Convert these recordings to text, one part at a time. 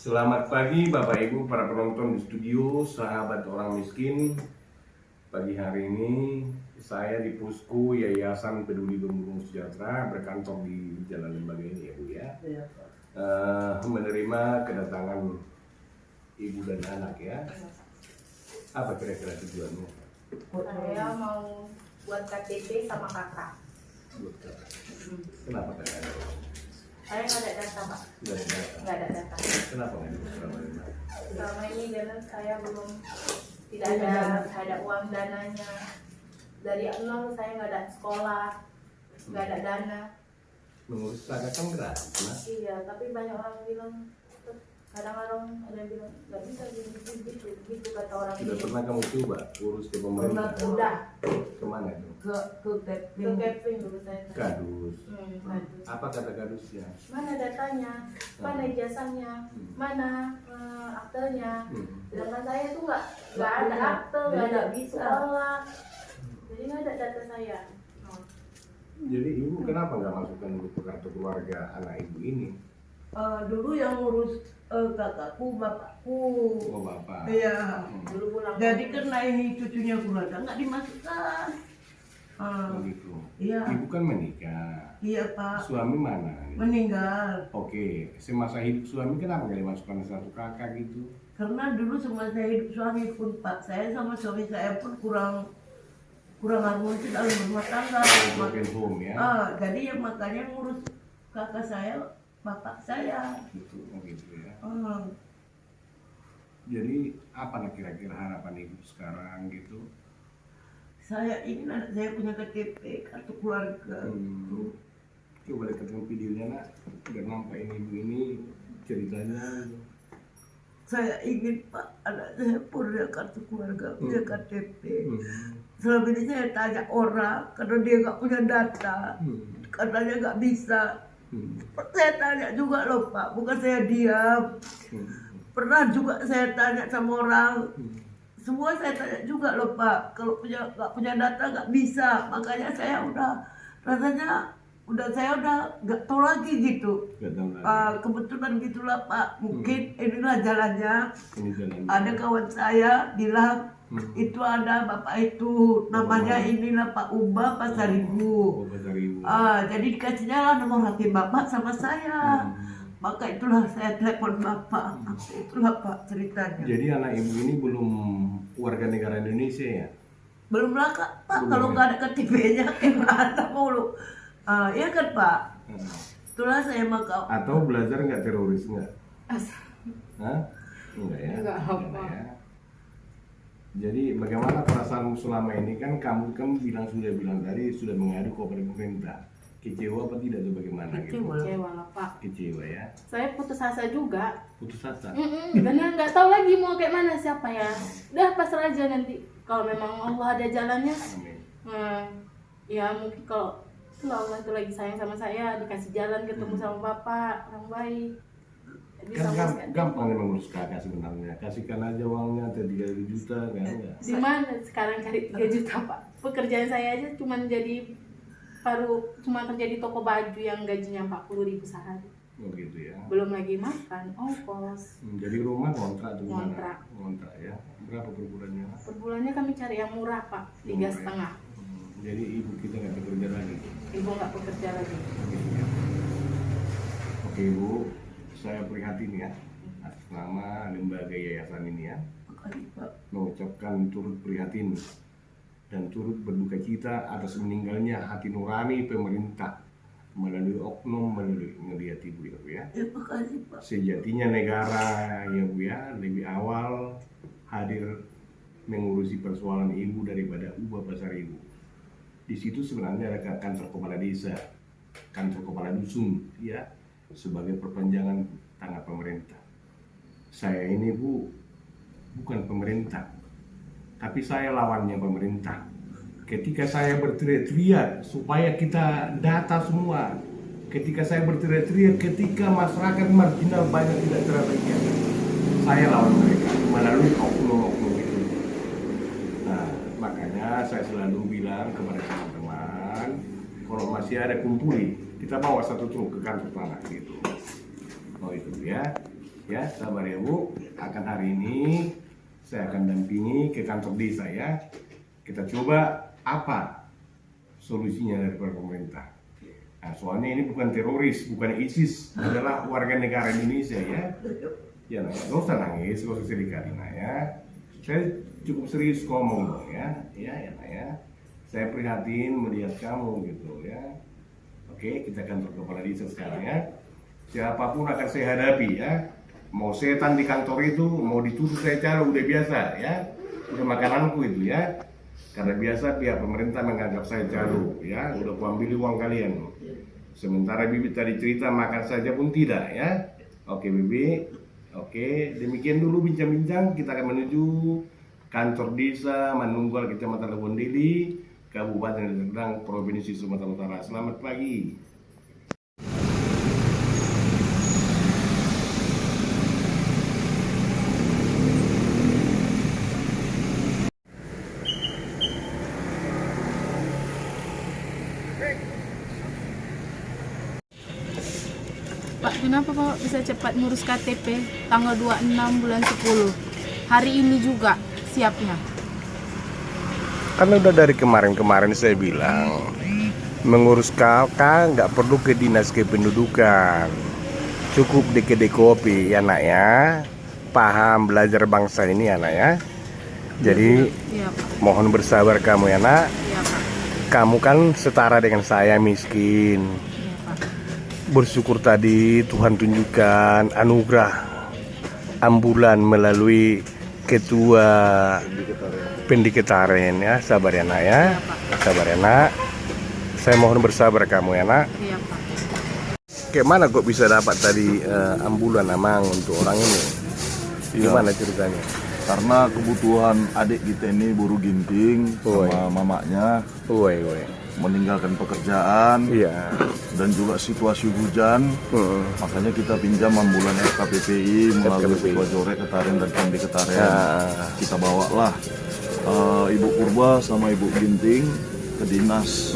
Selamat pagi Bapak Ibu para penonton di studio, sahabat orang miskin. Pagi hari ini saya di Pusku Yayasan Peduli Lumbung Sejahtera berkantor di Jalan Lembaga ini ya Bu ya. Menerima kedatangan ibu dan anak ya. Apa kira-kira tujuannya? Saya mau buat KTP sama kakak. Kenapa kakak? Saya nggak ada data, Pak. Nggak ada data. Kenapa nggak dibuat selama ini? Selama ini karena saya tidak ada uang dananya. Dari nol saya nggak ada sekolah, nggak ada dana. Mengurus kakak kan berat, nah? Iya, tapi banyak orang bilang, kadang-kadang ada yang bilang nggak bisa gitu kata orang. Sudah pernah kamu coba urus ke pemerintah? Udah. Kemana itu? Ke Kepling dulu saya. Kadus. Kadus. Apa kata kadusnya? Mana datanya, mana ijazahnya, mana aktenya. Sedangkan saya itu nggak ada akte, nggak ada sekolah, jadi nggak ada data saya. Jadi ibu kenapa nggak masukkan buku kartu keluarga anak ibu ini? Dulu yang ngurus kakakku, bapakku. Oh bapak. Iya. Dulu pulang. Jadi karena ini cucunya keluarga nggak dimasukkan. Begitu. Iya. Ibu kan menikah. Iya Pak. Suami mana? Meninggal. Oke, semasa hidup suami kenapa nggak dimasukkan satu kakak gitu? Karena dulu semasa hidup suami pun Pak, saya sama suami saya pun kurang harmonis dalam rumah tangga. Broken home ya. Jadi ya makanya ngurus kakak saya, bapak saya. Begitu ya. Jadi apa kira-kira harapan ibu sekarang gitu? Saya ingin anak saya punya KTP, kartu keluarga. Coba deketin videonya nak, biar nampak ini ibu ini ceritanya. Saya ingin Pak, anak saya punya kartu keluarga, punya KTP. Selama ini saya tanya orang, karena dia nggak punya data, katanya nggak bisa. Saya tanya juga loh Pak, bukan saya diam. Pernah juga saya tanya sama orang, semua saya tanya juga loh Pak, kalau nggak punya data nggak bisa. Makanya saya rasanya saya udah nggak tahu lagi gitu. Kebetulan gitulah Pak, mungkin inilah jalannya. Ada kawan saya bilang itu ada bapak itu namanya inilah Pak Uba Pasaribu. Jadi dikasihnya lah nomor hati bapak sama saya. Maka itulah saya telepon bapak. Itulah Pak ceritanya. Jadi anak ibu ini belum warga negara Indonesia ya? Belum lah Pak, kalau nggak ada KTP-nya gimana mau lu? Iya kan Pak? Itulah saya makau. Atau belajar nggak teroris nggak? Hah? Enggak ya? Enggak apa. Ya. Jadi bagaimana perasaanmu selama ini? Kan kamu sudah bilang tadi sudah mengadu kepada pemerintah. Kecewa apa tidak atau bagaimana gitu? Kecewa lah Pak. Kecewa ya? Saya putus asa juga. Putus asa? Benar nggak tahu lagi mau kayak mana siapa ya. Udah pasrah aja nanti. Kalau memang Allah ada jalannya. Amin. Ya mungkin kalau Allah itu lagi sayang sama saya, dikasih jalan ketemu sama bapak orang baik. Kan gampang mengurus kakak sebenarnya. Kasihkan aja uangnya 3 juta kan enggak? Di mana sekarang cari 3 juta Pak? Pekerjaan saya aja cuma kerja di toko baju yang gajinya 40.000 sehari. Oh gitu ya. Belum lagi makan, ongkos. Jadi rumah kontrak tuh Kontrak. Kontrak ya. Berapa per bulannya? Per bulannya kami cari yang murah Pak, 3,5. Jadi ibu kita nggak bekerja lagi. Ibu nggak bekerja lagi. Gitu ya. Oke ibu, saya prihatin ya atas nama lembaga yayasan ini ya. Mengucapkan turut prihatin dan turut berduka cita atas meninggalnya hati nurani pemerintah melalui oknum melihat ibu ya Bu ya. Terima kasih Pak. Sejatinya negara ya Bu ya lebih awal hadir mengurusi persoalan ibu daripada Uba Pasaribu. Di situ sebenarnya ada kantor kepala desa, kantor kepala dusun ya sebagai perpanjangan tangan pemerintah. Saya ini Bu bukan pemerintah, tapi saya lawannya pemerintah. Ketika saya berteriak-teriak supaya kita data semua, ketika saya berteriak-teriak ketika masyarakat marginal banyak tidak terabaikan, saya lawan mereka melalui oknum-oknum itu. Nah, makanya saya selalu bilang kepada teman-teman, kalau masih ada kumpuli, kita bawa satu truk ke kantor tanah gitu. Oh itu ya. Ya, sabar ya Bu. Akan hari ini saya akan dampingi ke kantor desa ya. Kita coba apa solusinya dari pemerintah. Nah, soalnya ini bukan teroris, bukan ISIS, adalah warga negara Indonesia ya. Ya, nggak usah nangis, nggak usah sedih kali nah ya. Saya cukup serius ngomong dong ya, ya. Saya prihatin melihat kamu gitu ya. Oke, kita kantor kepala desa sekarang ya. Siapapun akan saya hadapi ya. Mau setan di kantor itu, mau dituduh saya calo, udah biasa ya. Udah makananku itu ya. Karena biasa pihak pemerintah menganggap saya calo ya. Udah kuambil uang kalian. Sementara Bibi tadi cerita makan saja pun tidak ya. Oke Bibi. Oke, demikian dulu bincang-bincang. Kita akan menuju kantor desa Manunggal, Kecamatan Lebondeli, Kabupaten Deli Serdang, Provinsi Sumatera Utara. Selamat pagi. Pak, kenapa Pak bisa cepat ngurus KTP tanggal 26 bulan 10? Hari ini juga siapnya. Kan udah dari kemarin saya bilang mengurus KK nggak perlu ke dinas kependudukan, cukup di kedai kopi ya nak ya. Paham belajar bangsa ini ya nak ya. Jadi Iya Pak. mohon bersabar kamu ya nak. Iya Pak. Kamu kan setara dengan saya miskin. Iya Pak. Bersyukur tadi Tuhan tunjukkan anugerah ambulan melalui ketua Pendiketaren ya. Sabar ya nak ya. Iya Pak. Sabar ya nak. Saya mohon bersabar kamu ya nak. Iya Pak. Kayak mana kok bisa dapat tadi ambulan amang untuk orang ini? Gimana ceritanya? Karena kebutuhan adik kita ini buruh ginting sama mamanya Woi. meninggalkan pekerjaan Iya. dan juga situasi hujan, makanya kita pinjam ambulan FKPPI melalui FKPPI. Ketua Jorek Ketaren dan Pendiketaren. Ya. Kita bawalah Ibu Purba sama Ibu Ginting ke dinas.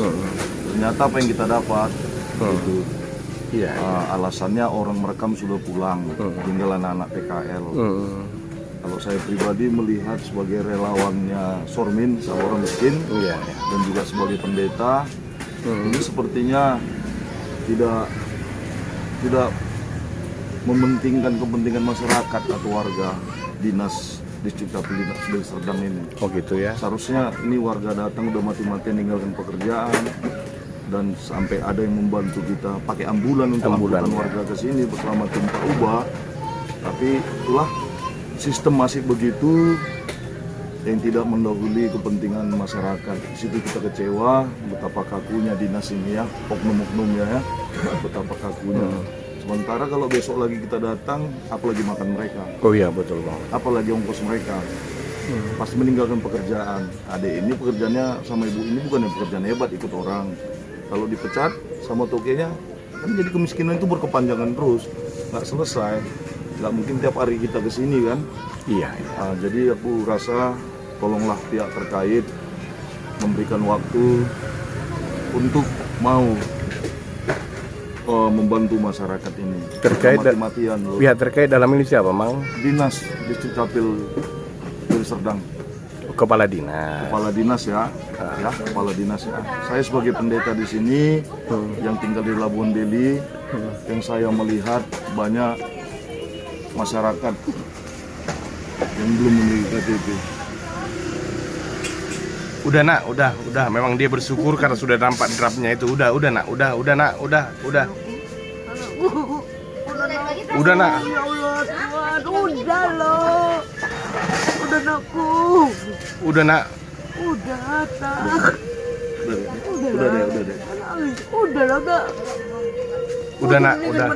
Ternyata apa yang kita dapat itu Iya. alasannya orang merekam sudah pulang, tinggal anak-anak PKL. Kalau saya pribadi melihat sebagai relawannya Sormin, seorang miskin, Iya. dan juga sebagai pendeta, ini sepertinya tidak mementingkan kepentingan masyarakat atau warga dinas Distrik Dapil Deli Serdang ini. Oh gitu ya. Seharusnya ini warga datang udah mati-matian ninggalkan pekerjaan dan sampai ada yang membantu kita pakai ambulan untuk Ambulan, angkutan ya. warga ke sini bersama tim Pak Uba. Tapi itulah sistem masih begitu yang tidak mendahului kepentingan masyarakat. Di situ kita kecewa betapa kakunya dinas ini ya, oknum-oknumnya ya, betapa kakunya. Sementara kalau besok lagi kita datang, apalagi makan mereka, Oh iya betul bang. apalagi ongkos mereka. Pasti meninggalkan pekerjaan. Adek ini pekerjaannya sama ibu ini bukan yang pekerjaan hebat, ikut orang. Kalau dipecat sama tokenya, kan jadi kemiskinan itu berkepanjangan terus, nggak selesai. Nggak mungkin tiap hari kita ke sini kan. Iya. Nah, jadi aku rasa tolonglah pihak terkait memberikan waktu untuk mau membantu masyarakat ini. Terkait mati-matian loh. Pihak terkait dalam ini siapa mang? Dinas Distrik Dapil Deli Serdang. Kepala dinas. Kepala dinas ya, kepala dinas ya. Saya sebagai pendeta di sini yang tinggal di Labuan Deli, yang saya melihat banyak masyarakat yang belum memiliki KTP. Udah nak, udah. Memang dia bersyukur karena sudah nampak draftnya itu. Udah nak, udah. Udah nak. Ya Allah Tuhan, udah loh. Udah nakku. Udah nak. Udah tak. Udah deh. Udah lah gak. Udah nak, udah.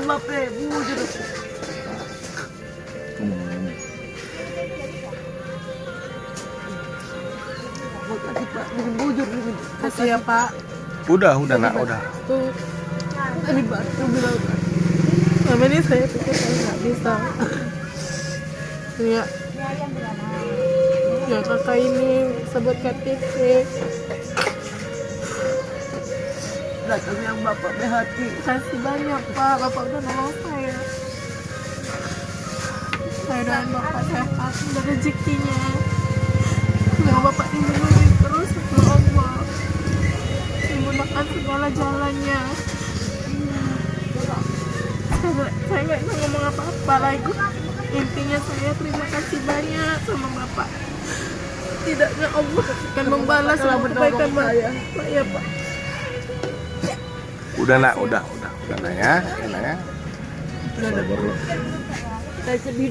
Makasih Pak, dengan bujur dengan. Kasih ya Pak. Udah nak, udah. Tuh. Tadi bantu bilang. Selama ini saya pikir saya nggak bisa. Ya. Ya kakak ini sebut KTP. Datang yang Bapak berhati. Kasih banyak Pak, Bapak udah nolong saya. keadaan Bapak sehat dan rezekinya. Semoga Bapak dilindungi terus oleh Allah, dimudahkan segala jalannya. Saya nggak bisa ngomong apa-apa lagi. Intinya saya terima kasih banyak sama Bapak. Tidaknya Allah akan membalas kebaikan Bapak ya Pak. Udah nak ya.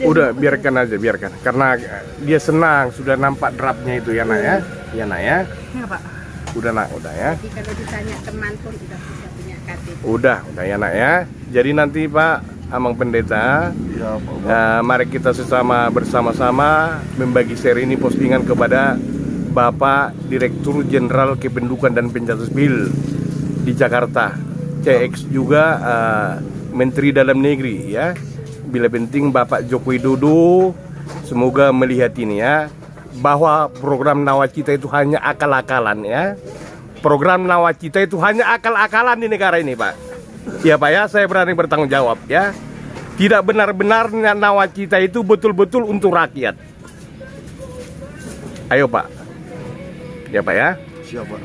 Udah biarkan aja, biarkan. Karena dia senang sudah nampak draftnya itu ya nak ya. Ya nak ya. Ya Pak. Udah nak, udah ya. Jadi kalau ditanya teman pun udah bisa punya KTP. Udah ya nak ya. Jadi nanti Pak Amang Pendeta, Ya, Pak Ubah. mari kita bersama-sama membagi share ini postingan kepada Bapak Direktur Jenderal Kependudukan dan Pencatatan Sipil di Jakarta, CX juga Menteri Dalam Negeri ya. Bila penting Bapak Joko Widodo semoga melihat ini ya, bahwa program Nawacita itu hanya akal-akalan ya. Program Nawacita itu hanya akal-akalan di negara ini Pak. Ya Pak ya, saya berani bertanggung jawab ya. Tidak benar-benar Nawacita itu betul-betul untuk rakyat. Ayo Pak. Ya Pak ya. Siap Pak.